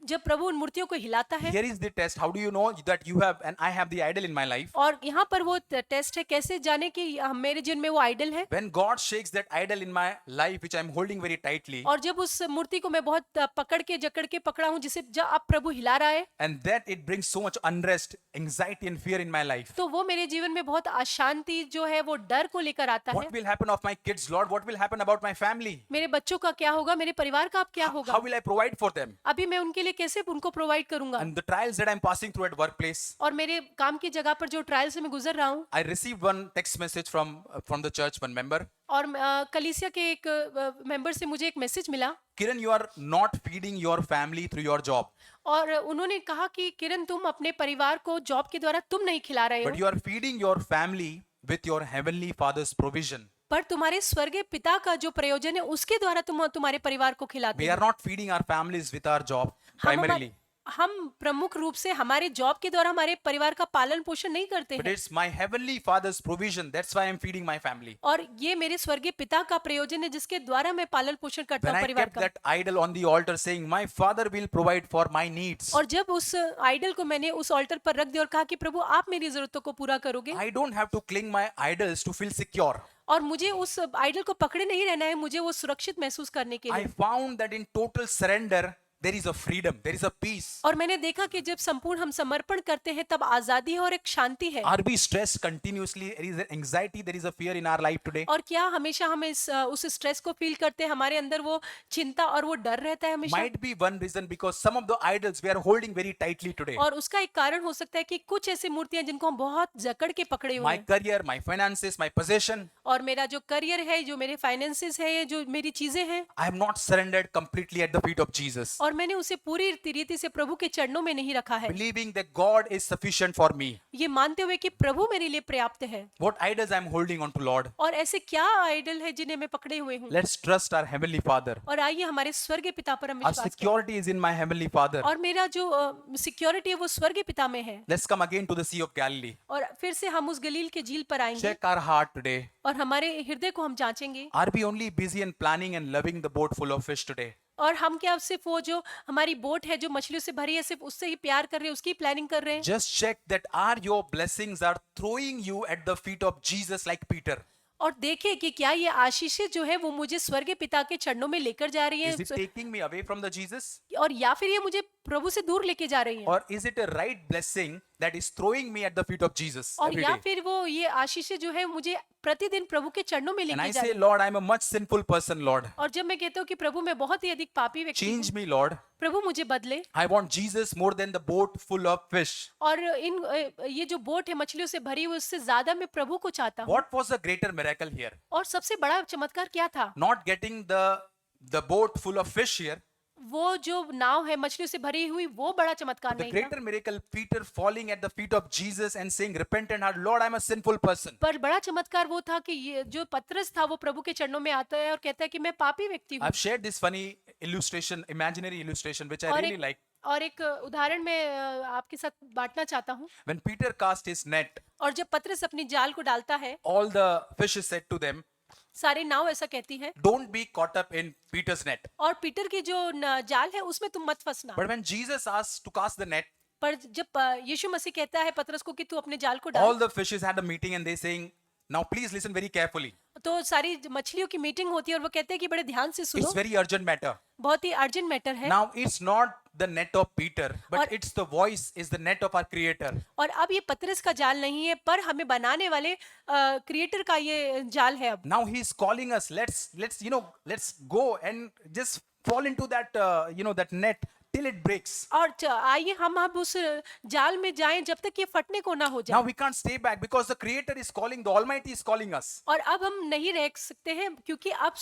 जब प्रभु उन मूर्तियों को हिलाता है। here is the test. How do you know that you have and I have the idol in my life? और यहाँ पर वो टेस्ट है, कैसे जाने कि मेरे जीवन में वो आइडल है। When God shakes that idol in my life, which I am holding very tightly, और जब उस मूर्ति को मैं बहुत पकड़ के जकड़ के पकड़ा हूँ जिसे जब अब प्रभु हिला रहा है, and that it brings so much unrest, anxiety and fear in my life. तो वो मेरे जीवन में बहुत अशांति जो है वो डर को लेकर आता है। What will happen of my kids, Lord? What will happen about my family? मेरे बच्चों का क्या होगा, मेरे परिवार का अब क्या होगा? How will I provide for them? अभी मैं उनके लिए कैसे उनको प्रोवाइड करूंगा? And the trials that I'm passing through at workplace, और मेरे काम की जगह पर जो ट्रायल से मैं गुजर रहा हूँ, I received one text message from the church, one member. और कलीसिया के एक मेंबर से मुझे एक मैसेज मिला। Kiran, you are not feeding your family through your job, और उन्होंने कहा कि किरण तुम अपने परिवार को जॉब के द्वारा तुम नहीं खिला रहे but हो, you are feeding your family with your heavenly Father's provision. पर तुम्हारे स्वर्गीय पिता का जो प्रयोजन है उसके द्वारा तुम तुम्हारे परिवार को खिलाते We हो। are not feeding our families with our job primarily, हम प्रमुख रूप से हमारे जॉब के द्वारा हमारे परिवार का पालन पोषण नहीं करते but हैं, it's my heavenly Father's provision. That's why I'm feeding my family. और ये मेरे स्वर्गीय पिता का प्रयोजन है जिसके द्वारा मैं पालन पोषण करता When हूँ I परिवार kept का। that idol on the altar saying, my Father will provide for my needs, और जब उस आइडल को मैंने उस ऑल्टर पर रख दिया और कहा कि प्रभु आप मेरी जरूरतों को पूरा करोगे, I don't have to cling my idols to feel secure. और मुझे उस आइडल को पकड़े नहीं रहना है, मुझे वो सुरक्षित महसूस करने के I लिए। found that in total surrender, there is a freedom, there is a peace. और मैंने देखा कि जब संपूर्ण हम समर्पण करते हैं तब आजादी है और एक शांति है। Are we stressed continuously? There is an anxiety, there is a fear in our life today. और क्या हमेशा हम उस स्ट्रेस को फील करते हैं, हमारे अंदर वो चिंता और वो डर रहता है हमेशा? Might be one reason because some of the idols we are holding very tightly today. और उसका एक कारण हो सकता है कि कुछ ऐसी मूर्तियां जिनको हम बहुत जकड़ के पकड़े हुए My हैं, career, my finances, my possession, और मेरा जो करियर है, जो मेरे फाइनेंसेस है, जो मेरी चीजें हैं, I have not surrendered completely at the feet of Jesus, और मैंने उसे पूरी रीति से प्रभु के चरणों में नहीं रखा है, believing that God is sufficient for me. ये मानते हुए कि प्रभु मेरे लिए पर्याप्त है। What idols I am holding on to, Lord? और ऐसे क्या आइडल है जिन्हें मैं पकड़े हुए हूँ? Let's trust our Heavenly Father. और आइए हमारे स्वर्गीय पिता पर हम Our विश्वास करें। security is in my Heavenly Father. और मेरा जो सिक्योरिटी है वो स्वर्गीय पिता में है। Let's come again to the Sea of Galilee. और फिर से हम उस गलील के झील पर आएंगे Check our heart today. और हमारे हृदय को हम जांचेंगे। Are we only busy in planning and loving the boat full of fish today? और हम क्या सिर्फ वो जो हमारी बोट है जो मछलियों से भरी है सिर्फ उससे ही प्यार कर रहे हैं, उसकी प्लानिंग कर रहे हैं? Just check that are your blessings are throwing you at the feet of Jesus like Peter. और देखें कि क्या ये आशीषें जो है वो मुझे स्वर्गीय पिता के चरणों में लेकर जा रही Is it हैं taking me away from the Jesus? और या फिर ये मुझे प्रभु से दूर लेके जा रही हैं Or is it a right blessing that is throwing me at the feet of Jesus और every या day? फिर वो ये आशीषें जो है मुझे प्रतिदिन प्रभु के चरणों में And लेके I जा say, रही हैं Lord, I'm a much sinful person, Lord. और जब मैं कहता हूँ कि प्रभु मैं बहुत ही अधिक पापी व्यक्ति हूँ Change me, Lord. प्रभु मुझे बदले I want Jesus more than the boat full of fish. और ये जो बोट है मछलियों से भरी हुई उससे ज्यादा मैं प्रभु को चाहता हूँ What was the greater miracle here? और सबसे बड़ा चमत्कार क्या था Not getting the boat full of fish here. वो जो नाव है मछलियों से भरी हुई वो बड़ा चमत्कार The नहीं था greater miracle, Peter falling at the feet of Jesus and saying, repentant heart, Lord, I'm a sinful person. पर बड़ा चमत्कार वो था कि ये जो पतरस था वो प्रभु के चरणों में आता है और कहता है कि मैं पापी व्यक्ति हूँ I've shared this funny illustration, imaginary illustration, which I और really एक like. और एक उदाहरण मैं आपके साथ बांटना चाहता हूँ When Peter cast his net, और जब पतरस अपनी जाल को डालता है all the fishes said to them, सारे नाव ऐसा कहती है don't be caught up in Peter's net. और पीटर की जो जाल है उसमें तुम मत फंसना But when Jesus asked to cast the net, पर जब यीशु मसीह कहता है पतरस को कि तू अपने जाल को all डाल the fishes had a meeting and they saying, now please listen very carefully. तो सारी मछलियों की मीटिंग होती है और वो कहते हैं कि बड़े ध्यान से सुनो It's very urgent matter. बहुत ही अर्जेंट मैटर है Now it's not the net of Peter, but और- it's the voice, is the net of our creator. और अब ये पतरस का जाल नहीं है पर हमें बनाने वाले क्रिएटर का ये जाल है अब Now he's calling us, let's go and just fall into that, that net till it breaks. और आइए हम अब उस जाल में जाएं जब तक ये फटने को ना हो Now जाए we can't stay back because the creator is calling, the Almighty is calling us. और अब हम नहीं रह सकते हैं क्योंकि अब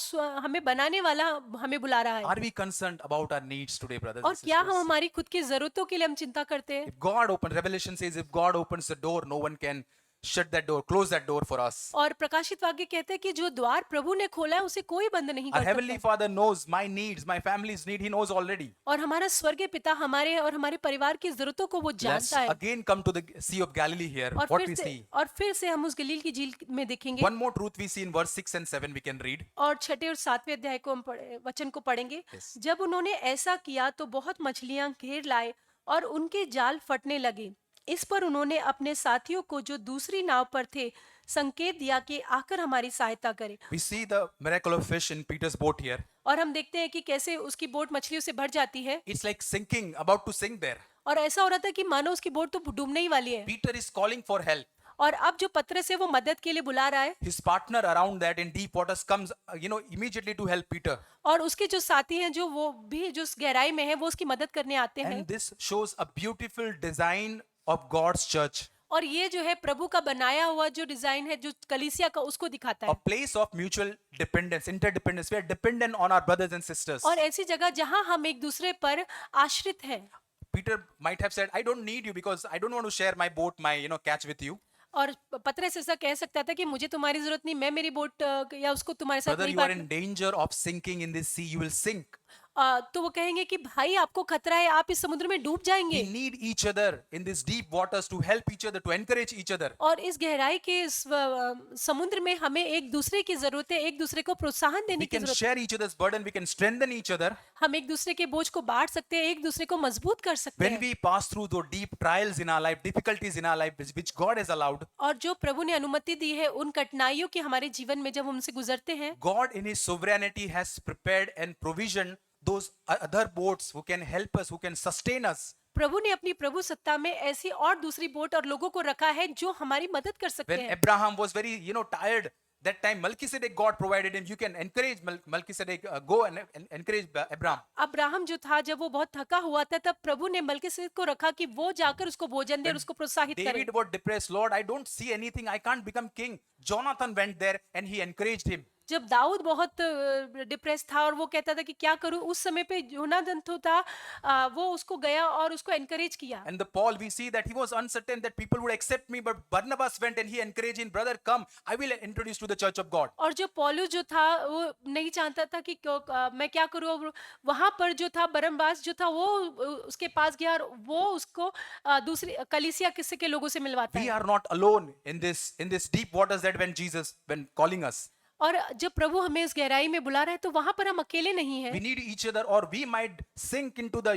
हमें बनाने वाला हमें बुला रहा है Are we concerned about our needs today, brothers और and क्या हम sisters? हमारी खुद की जरूरतों के लिए हम चिंता करते हैं If God opens, Revelation says, if God opens the door, no one can shut that door, close that door for us. और प्रकाशित वाक्य कहते हैं कि जो द्वार प्रभु ने खोला है उसे कोई बंद नहीं Our कर Heavenly सकता Father knows my needs, my family's need, He knows already. और हमारा स्वर्गीय पिता हमारे और हमारे परिवार की जरूरतों को वो Let's जानता है again come to the Sea of Galilee here. और What we see. फिर से हम उस गलील की झील में देखेंगे One more truth we see in verse 6 and 7 we can read. और छठे और सातवें अध्याय को हम वचन को पढ़ेंगे Yes. जब उन्होंने ऐसा किया तो बहुत मछलियां घेर लाए और उनके जाल फटने लगे इस पर उन्होंने अपने साथियों को जो दूसरी नाव पर थे संकेत दिया कि आकर हमारी सहायता करे We see the miracle of fish in Peter's boat here. और हम देखते हैं कि कैसे उसकी बोट मछलियों से भर जाती है It's like sinking, about to sink there. और ऐसा हो रहा था कि मानो उसकी बोट तो डूबने ही वाली है Peter is calling for help. और अब जो पतरस है वो मदद के लिए बुला रहा है His partner around that in deep waters comes, immediately to help Peter. और उसके जो साथी हैं जो वो भी जो उस गहराई में है वो उसकी मदद करने आते हैं And this shows a beautiful design of God's church. और ये जो है प्रभु का बनाया हुआ जो डिजाइन है जो कलीसिया का उसको दिखाता A है place of mutual dependence, interdependence. We are dependent on our brothers and sisters. और ऐसी जगह जहां हम एक दूसरे पर आश्रित हैं Peter might have said, I don't need you because I don't want to share my boat, my catch with you. और पतरस ऐसा कह सकता था कि मुझे तुम्हारी जरूरत नहीं मैं मेरी बोट या उसको तुम्हारे साथ Brother, नहीं you are बांट in danger of sinking in this sea. You will sink. तो वो कहेंगे कि भाई आपको खतरा है आप इस समुद्र में डूब We जाएंगे need each other in these deep waters to help each other, to encourage each other. और इस गहराई के इस समुद्र में हमें एक दूसरे की जरूरत है एक दूसरे को प्रोत्साहन देने We की can जरूरत है share each other's burden. We can strengthen each other. हम एक दूसरे के बोझ को बांट सकते हैं एक दूसरे को मजबूत कर सकते When हैं we pass through those deep trials in our life, difficulties in our life, which God has allowed, और जो प्रभु ने अनुमति दी है उन कठिनाइयों की हमारे जीवन में जब हम उनसे गुजरते हैं God in His sovereignty has prepared and provisioned those other boats who can help us, who can sustain us. प्रभु ने अपनी प्रभु सत्ता में ऐसी और दूसरी बोट और लोगों को रखा है जो हमारी मदद कर सकते When हैं Abraham was very, tired, that time Melchizedek, God provided him. You can encourage Melchizedek, go and encourage Abraham. Abraham जो था जब वो बहुत थका हुआ था तब प्रभु ने मलकीसेदेक को रखा कि वो जाकर उसको भोजन दे और उसको प्रोत्साहित करे David was depressed. Lord, I don't see anything. I can't become king. Jonathan went there and he encouraged him. जब दाऊद बहुत डिप्रेस था और वो कहता था कि क्या करूं उस समय पे योनाथन तो था वो उसको गया और उसको एनकरेज किया And the Paul, we see that he was uncertain that people would accept me, but Barnabas went and he encouraged him, brother, come, I will introduce you to the church of God. और जो पौलुस जो था वो नहीं जानता था कि मैं क्या करूं और वहां पर जो था बरनबास जो था वो उसके पास गया और वो उसको दूसरी कलीसिया किस्से के लोगों से मिलवाता We है are not alone in this deep waters that when calling us. और जब प्रभु हमें इस गहराई में बुला रहा है तो वहां पर हम अकेले नहीं We हैं need each other, or we might sink into the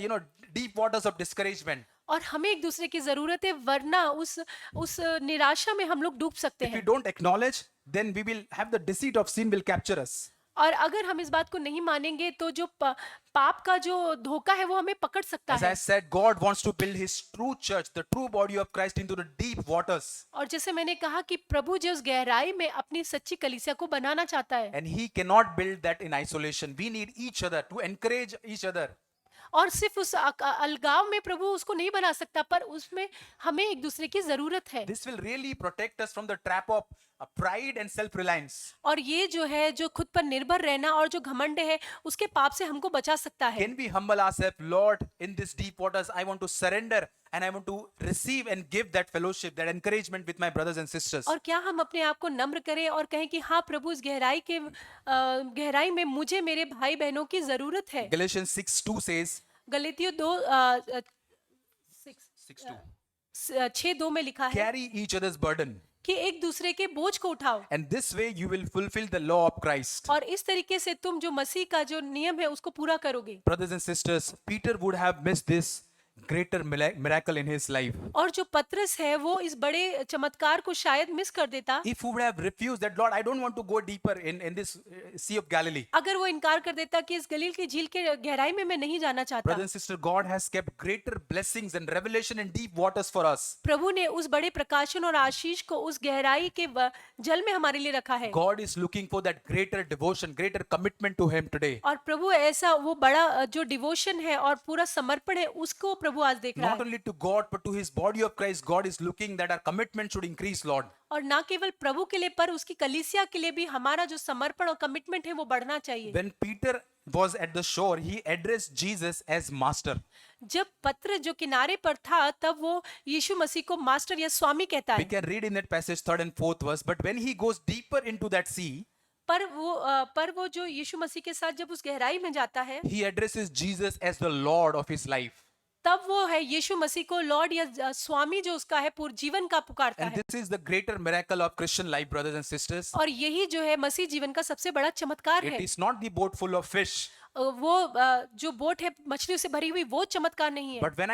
deep waters of discouragement. और हमें एक दूसरे की जरूरत है वरना उस निराशा में हम लोग डूब सकते If we हैं don't acknowledge, then we will have the deceit of sin will capture us. और अगर हम इस बात को नहीं मानेंगे तो जो पाप का जो धोखा है वो हमें पकड़ सकता As है। I said, God wants to build his true church, the true body of Christ, into the deep waters. और जैसे मैंने कहा कि प्रभु जो उस गहराई में अपनी सच्ची कलीसिया को बनाना चाहता है, And he cannot build that in isolation. We need each other to encourage each other. और सिर्फ उस अलगाव में प्रभु उसको नहीं बना सकता, पर उसमें हमें एक दूसरे की जरूरत है। This will really protect us from the trap of pride and self-reliance. और ये जो है, जो खुद पर निर्भर रहना और जो घमंड है, उसके पाप से हमको बचा सकता है। Can we humble ourselves, Lord, in this deep waters? I want to surrender and I want to receive and give that fellowship, that encouragement with my brothers and sisters. और क्या हम अपने आप को नम्र करें और कहें कि हाँ प्रभु, इस गहराई में मुझे मेरे भाई बहनों की जरूरत है। Galatians 6:2 says, गलातियों 6:2 में लिखा है carry each other's burden, कि एक दूसरे के बोझ को उठाओ, and this way you will fulfill the law of Christ. और इस तरीके से तुम जो मसीह का जो नियम है उसको पूरा करोगे। Brothers and sisters, Peter would have missed this greater miracle in his life और जो पतरस है वो इस बड़े चमत्कार को शायद मिस कर देता if he would have refused that, Lord, I don't want to go deeper in this Sea of Galilee. अगर वो इनकार कर देता कि इस गलील की झील के गहराई में मैं नहीं जाना चाहता। Brothers and sisters, God has kept greater blessings and revelation in deep waters for us. प्रभु ने उस बड़े प्रकाशन और आशीष को उस गहराई के जल में हमारे लिए रखा है। God is looking for that greater devotion, greater commitment to him today. और प्रभु ऐसा वो बड़ा जो डिवोशन है और पूरा समर्पण है उसको प्रभु आज देख रहा Not है। only to God, but to his body of Christ, God is looking that our commitment should increase, Lord. और ना केवल प्रभु के लिए पर उसकी कलीसिया के लिए भी हमारा जो समर्पण और कमिटमेंट है वो बढ़ना चाहिए। When Peter was at the shore, he addressed Jesus as master. जब पत्र जो किनारे पर था तब वो यीशु मसीह को मास्टर या स्वामी कहता We है। can read in that passage 3rd and 4th verse, but when he goes deeper into that sea, पर वो जो यीशु मसीह के साथ जब उस गहराई में जाता है he addresses Jesus as the Lord of his life. तब वो है यीशु मसीह को लॉर्ड या स्वामी जो उसका है पूर्ण जीवन का पुकारता And है। this is the greater miracle of Christian life, brothers and sisters. और यही जो है मसीह जीवन का सबसे बड़ा चमत्कार It है। is not the boat full of fish, वो जो बोट है मछलियों से भरी हुई वो चमत्कार नहीं है। but when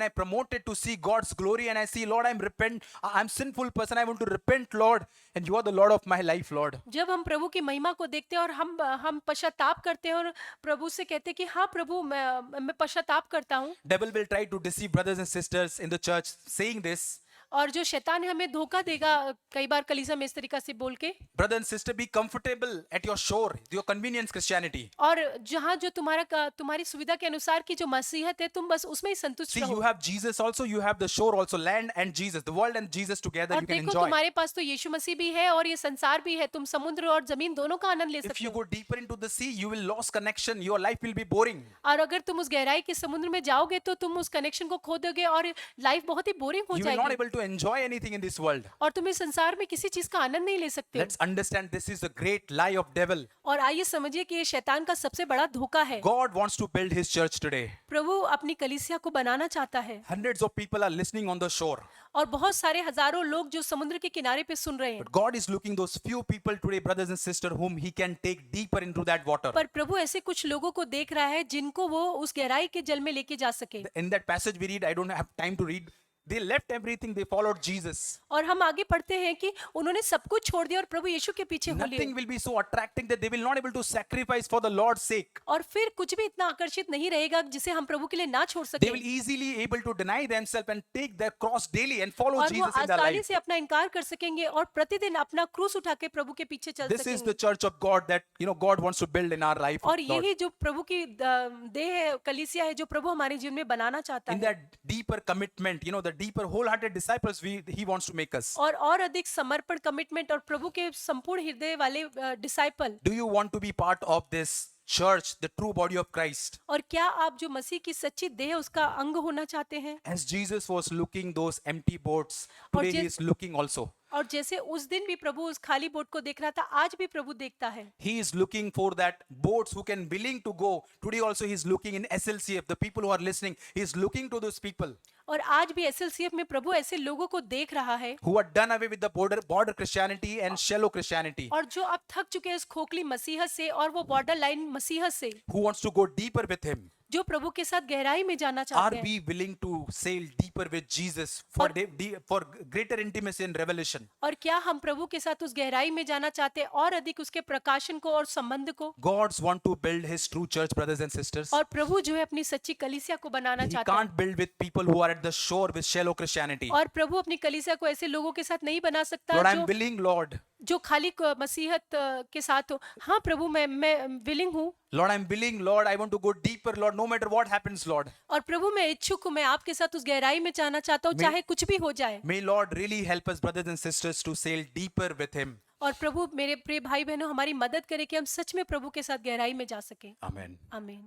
I promoted to see God's glory and I see, Lord, I'm sinful person, I want to repent, Lord, and you are the Lord of my life, Lord. जब हम प्रभु की महिमा को देखते हैं और हम पश्चाताप करते हैं और प्रभु से कहते हैं कि हाँ प्रभु, मैं पश्चाताप करता हूँ। Devil will try to deceive brothers and sisters in the church saying this, और जो शैतान है हमें धोखा देगा कई बार कलीसिया में इस तरीका से बोल के, brother and sister, be comfortable at your shore, your convenience Christianity. और जहाँ जो तुम्हारी सुविधा के अनुसार की जो मसीहत है तुम बस उसमें ही संतुष्ट See, you रहो। have Jesus also, you have the shore also, land and Jesus, the world and Jesus together, और you can देखो enjoy. तुम्हारे पास तो यीशु मसीह भी है और ये संसार भी है, तुम समुद्र और जमीन दोनों का आनंद ले If सकते you हो। go deeper into the sea, you will lose connection, your life will be boring. और अगर तुम उस गहराई के समुद्र में जाओगे तो तुम उस कनेक्शन को खो दोगे और लाइफ बहुत ही बोरिंग हो You will not जाएगी able to enjoy anything in this world. और तुम इस संसार में किसी चीज का आनंद नहीं ले सकते हो। Let's understand this is a great lie of devil. और आइए समझिए कि ये शैतान का सबसे बड़ा धोखा है। God wants to build his church today. प्रभु अपनी कलीसिया को बनाना चाहता है Hundreds of people are listening on the shore. और बहुत सारे हजारों लोग जो समुद्र के किनारे पे सुन रहे हैं, But God is looking those few people today, brothers and sisters, whom he can take deeper into that water. पर प्रभु ऐसे कुछ लोगों को देख रहा है जिनको वो उस गहराई के जल में लेके जा सके। In that passage we read, I don't have time to read. They left everything, they followed Jesus. और हम आगे पढ़ते हैं कि उन्होंने सब कुछ छोड़ दिया और प्रभु यीशु के पीछे हो लिए। Nothing will be so attracting that they will not able to sacrifice for the Lord's sake. और फिर कुछ भी इतना आकर्षित नहीं रहेगा जिसे हम प्रभु के लिए ना छोड़ They सके। will easily able to deny themselves and take their cross daily and follow और वो Jesus in their आसानी life. से अपना इनकार कर सकेंगे और प्रतिदिन अपना क्रूस उठा के प्रभु के पीछे चल This is the सकेंगे। church of God that God wants to build in our life. और Lord. यही जो प्रभु की देह है, कलीसिया है, जो प्रभु हमारे जीवन में बनाना चाहता In है। that deeper commitment, the deeper wholehearted disciples he wants to make us. और अधिक समर्पण, कमिटमेंट और प्रभु के संपूर्ण हृदय वाले disciple. Do you want to be part of this church, the true body of Christ? और क्या आप जो मसीह की सच्ची देह उसका अंग होना चाहते हैं? As Jesus was looking those empty boats, और today he जिस- is looking also. और जैसे उस दिन भी प्रभु उस खाली बोट को देख रहा था, आज भी प्रभु देखता है। He is looking for that boats who can willing to go. Today also he is looking in SLCF, the people who are listening. He is looking to those people और आज भी एसएलसीएफ में प्रभु ऐसे लोगों को देख रहा है who are done away with the border Christianity and shallow Christianity, और जो अब थक चुके हैं उस खोखली मसीहत से और वो बॉर्डर लाइन मसीहत से, who wants to go deeper with him. जो प्रभु के साथ गहराई में जाना चाहते Are हैं। we willing to sail deeper with Jesus for, for greater intimacy and revelation? और क्या हम प्रभु के साथ उस गहराई में जाना चाहते हैं और अधिक उसके प्रकाशन को और संबंध को? God's want to build his true church, brothers and sisters. और प्रभु जो है अपनी सच्ची कलीसिया को बनाना He चाहता है। can't build with people who are at the shore with shallow Christianity. और प्रभु अपनी कलीसिया को ऐसे लोगों के साथ नहीं बना सकता Lord, I'm जो willing, Lord. जो खाली मसीहत के साथ हो। हाँ प्रभु, मैं विलिंग हूँ। Lord, I'm willing, Lord. I want to go deeper, Lord, no matter what happens, Lord. और प्रभु मैं इच्छुक हूँ, मैं आपके साथ उस गहराई में जाना चाहता हूँ, चाहे कुछ भी हो जाए। May Lord really help us, brothers and sisters, to sail deeper with him. और प्रभु मेरे प्रिय भाई बहनों हमारी मदद करे कि हम सच में प्रभु के साथ गहराई में जा सकें। Amen. आमीन।